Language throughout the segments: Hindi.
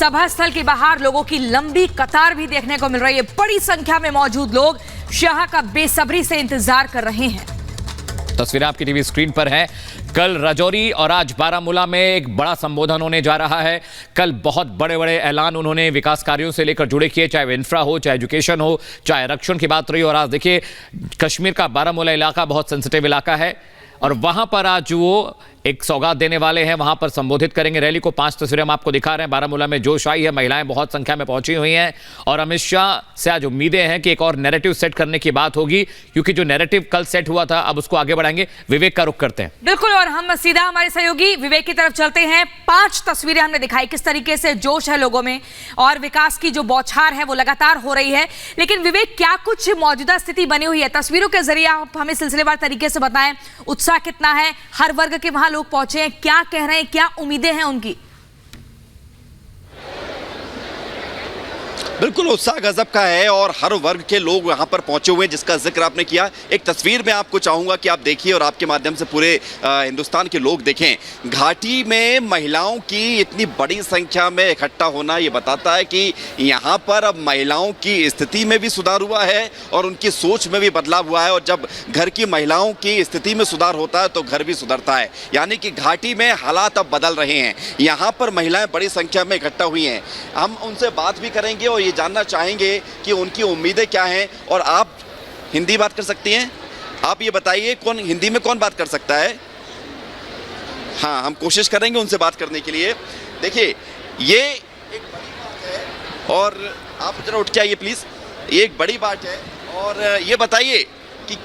सभा स्थल के बाहर लोगों की लंबी कतार भी देखने को मिल रही है। बड़ी संख्या में मौजूद लोग शाह का बेसब्री से इंतजार कर रहे हैं। तस्वीरें आपकी टीवी स्क्रीन पर है। कल राजौरी और आज बारामूला में एक बड़ा संबोधन होने जा रहा है। कल बहुत बड़े बड़े ऐलान उन्होंने विकास कार्यों से लेकर जुड़े किए, चाहे इंफ्रा हो, चाहे एजुकेशन हो, चाहे आरक्षण की बात रही। और आज देखिए कश्मीर का बारामूला इलाका बहुत सेंसिटिव इलाका है और वहां पर आज वो एक सौगात देने वाले हैं, वहां पर संबोधित करेंगे रैली को। 5 तस्वीरें हम आपको दिखा रहे हैं। बारामूला में जोश आई है, महिलाएं बहुत संख्या में पहुंची हुई हैं और अमित शाह से आज उम्मीदें हैं कि एक और नैरेटिव सेट करने की बात होगी, क्योंकि जो नैरेटिव कल सेट हुआ था अब उसको आगे बढ़ाएंगे। विवेक का रुख करते हैं। बिल्कुल, और हम सीधा हमारे सहयोगी विवेक की तरफ चलते हैं। 5 तस्वीरें हमने दिखाई, किस तरीके से जोश है लोगों में और विकास की जो बौछार है वो लगातार हो रही है। लेकिन विवेक, क्या कुछ मौजूदा स्थिति बनी हुई है? तस्वीरों के जरिए आप हमें सिलसिलेवार तरीके से बताएं, उत्साह कितना है, हर वर्ग के वहां लोग पहुंचे हैं, क्या कह रहे हैं, क्या उम्मीदें हैं उनकी? बिल्कुल उत्साह गजब का है और हर वर्ग के लोग यहाँ पर पहुंचे हुए हैं, जिसका जिक्र आपने किया। एक तस्वीर में आपको चाहूँगा कि आप देखिए और आपके माध्यम से पूरे हिंदुस्तान के लोग देखें। घाटी में महिलाओं की इतनी बड़ी संख्या में इकट्ठा होना ये बताता है कि यहाँ पर अब महिलाओं की स्थिति में भी सुधार हुआ है और उनकी सोच में भी बदलाव हुआ है। और जब घर की महिलाओं की स्थिति में सुधार होता है तो घर भी सुधरता है, यानी कि घाटी में हालात अब बदल रहे हैं। यहाँ पर महिलाएं बड़ी संख्या में इकट्ठा हुई हैं। हम उनसे बात भी करेंगे और जानना चाहेंगे कि उनकी उम्मीदें क्या हैं। और आप हिंदी बात कर सकती हैं? आप ये बताइए, कौन हिंदी में कौन बात कर सकता है? हाँ, हम कोशिश करेंगे उनसे बात करने के लिए। देखिए, ये एक बड़ी बात है और आप जरा उठ के आइए प्लीज। ये एक बड़ी बात है और ये बताइए कि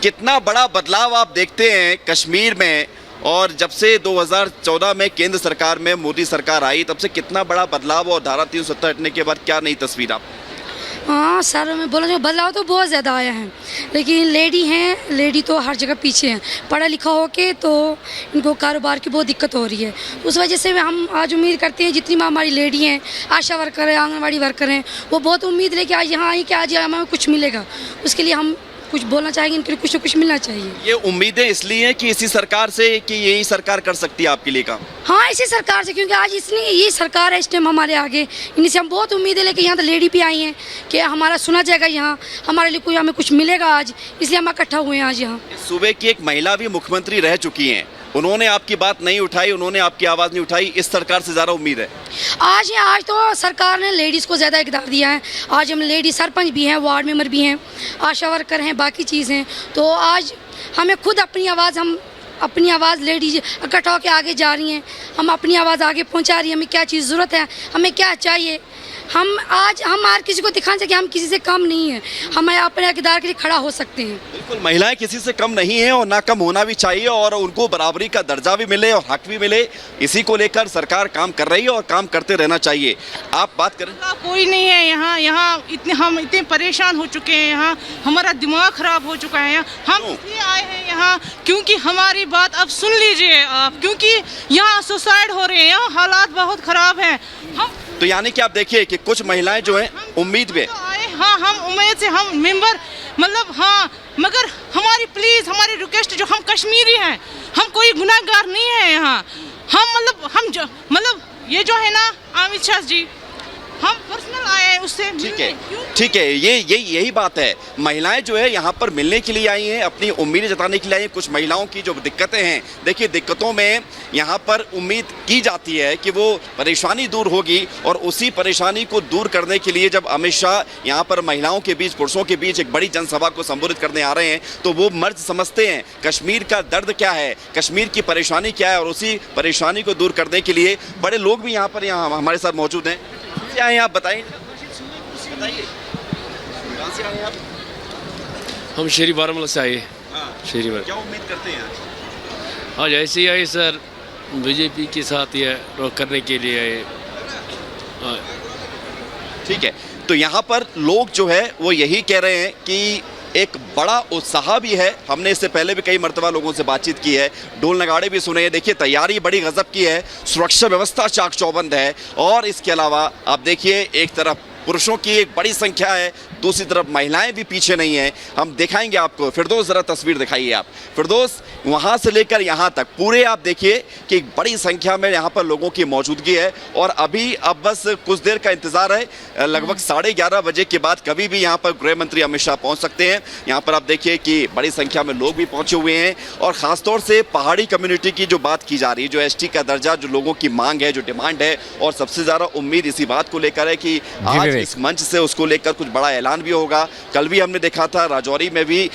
कितना बड़ा बदलाव आप देखते हैं कश्मीर में, और जब से 2014 में केंद्र सरकार में मोदी सरकार आई तब से कितना बड़ा बदलाव और धारा 370 हटने के बाद क्या नई तस्वीर आप? हाँ सर, मैं बोला बदलाव तो बहुत ज़्यादा आया है, लेकिन लेडी तो हर जगह पीछे हैं। पढ़ा लिखा हो के तो इनको कारोबार की बहुत दिक्कत हो रही है। उस वजह से हम आज उम्मीद करते हैं जितनी हमारी लेडी हैं, आशा वर्कर हैं, आंगनबाड़ी वर्कर हैं, वो बहुत उम्मीद है कि आज यहाँ आई कि आज हमें कुछ मिलेगा। उसके लिए हम कुछ बोलना चाहेंगे, इनके लिए कुछ ना कुछ मिलना चाहिए। ये उम्मीदें इसलिए हैं कि इसी सरकार से, कि यही सरकार कर सकती है आपके लिए काम? हाँ, इसी सरकार से, क्योंकि आज इसने ये सरकार है इस टाइम हमारे आगे, इनसे हम बहुत उम्मीदें लेके यहाँ तो लेडी भी आई हैं कि हमारा सुना जाएगा, यहाँ हमारे लिए हमें कुछ मिलेगा आज, इसलिए हम इकट्ठा हुए हैं आज यहाँ। सूबे की एक महिला भी मुख्यमंत्री रह चुकी हैं, उन्होंने आपकी बात नहीं उठाई, उन्होंने आपकी आवाज़ नहीं उठाई। इस सरकार से ज़्यादा उम्मीद है आज तो सरकार ने लेडीज़ को ज़्यादा इकदार दिया है। आज हम लेडी सरपंच भी हैं, वार्ड मेंबर भी हैं, आशा वर्कर हैं, बाकी चीज़ हैं। तो आज हमें खुद अपनी आवाज़ लेडीज इकट्ठा होकर आगे जा रही हैं। हम अपनी आवाज़ आगे पहुंचा रही हैं। हमें क्या चीज़ ज़रूरत है, हमें क्या चाहिए, हम हर किसी को दिखाना चाहिए कि हम किसी से कम नहीं है, हम अपने इक़्तिदार के लिए खड़ा हो सकते हैं। बिल्कुल, महिलाएं किसी से कम नहीं है और ना कम होना भी चाहिए और उनको बराबरी का दर्जा भी मिले और हक भी मिले। इसी को लेकर सरकार काम कर रही है और काम करते रहना चाहिए। आप बात करें। कोई नहीं है यहाँ हम इतने परेशान हो चुके हैं, यहाँ हमारा दिमाग खराब हो चुका है। हम इसलिए आए हैं यहाँ क्योंकि हमारी बात अब सुन लीजिए आप, क्योंकि यहाँ सुसाइड हो रहे हैं, यहाँ हालात बहुत ख़राब हैं। तो यानी कि आप देखिए कि कुछ महिलाएं जो हैं उम्मीद पे, हाँ हम उम्मीद से हम मेंबर हाँ, मगर हमारी प्लीज़ हमारी रिक्वेस्ट, जो हम कश्मीरी हैं, हम कोई गुनाहगार नहीं है यहाँ। हम ये जो है ना अमित शाह जी, हम पर्सनल आए हैं उससे। ठीक है, यही बात है। महिलाएं जो है यहाँ पर मिलने के लिए आई हैं, अपनी उम्मीदें जताने के लिए आई हैं। कुछ महिलाओं की जो दिक्कतें हैं, देखिए दिक्कतों में यहाँ पर उम्मीद की जाती है कि वो परेशानी दूर होगी और उसी परेशानी को दूर करने के लिए जब अमित शाह यहाँ पर महिलाओं के बीच, पुरुषों के बीच एक बड़ी जनसभा को संबोधित करने आ रहे हैं तो वो मर्द समझते हैं कश्मीर का दर्द क्या है, कश्मीर की परेशानी क्या है, और उसी परेशानी को दूर करने के लिए बड़े लोग भी यहाँ हमारे साथ मौजूद हैं। क्या है आप बताइए, कहाँ से आए आप? हम शेरी बारामूला से आए। शेरी क्या उम्मीद करते हैं आज ऐसे ही आए सर, बीजेपी के साथ ये करने के लिए आए। ठीक है, तो यहाँ पर लोग जो है वो यही कह रहे हैं कि एक बड़ा उत्साह भी है। हमने इससे पहले भी कई मर्तबा लोगों से बातचीत की है, ढोल नगाड़े भी सुने हैं। देखिए तैयारी बड़ी गजब की है, सुरक्षा व्यवस्था चाक चौबंद है और इसके अलावा आप देखिए एक तरफ पुरुषों की एक बड़ी संख्या है, दूसरी तरफ महिलाएं भी पीछे नहीं हैं। हम दिखाएंगे आपको। फिरदौस जरा तस्वीर दिखाइए आप। फिरदौस, वहां से लेकर यहां तक पूरे आप देखिए कि एक बड़ी संख्या में यहां पर लोगों की मौजूदगी है और अभी अब बस कुछ देर का इंतजार है। लगभग 11:30 बजे के बाद कभी भी यहां पर गृह मंत्री अमित शाह पहुंच सकते हैं। यहां पर आप देखिए कि बड़ी संख्या में लोग भी पहुंचे हुए हैं और खासतौर से पहाड़ी कम्युनिटी की जो बात की जा रही है, जो एसटी का दर्जा, जो लोगों की मांग है, जो डिमांड है, और सबसे ज्यादा उम्मीद इसी बात को लेकर है कि आज विवेक। इस मंच से उसको लेकर कुछ बड़ा ऐलान भी होगा। कल भी हमने देखा था राजौरी में भी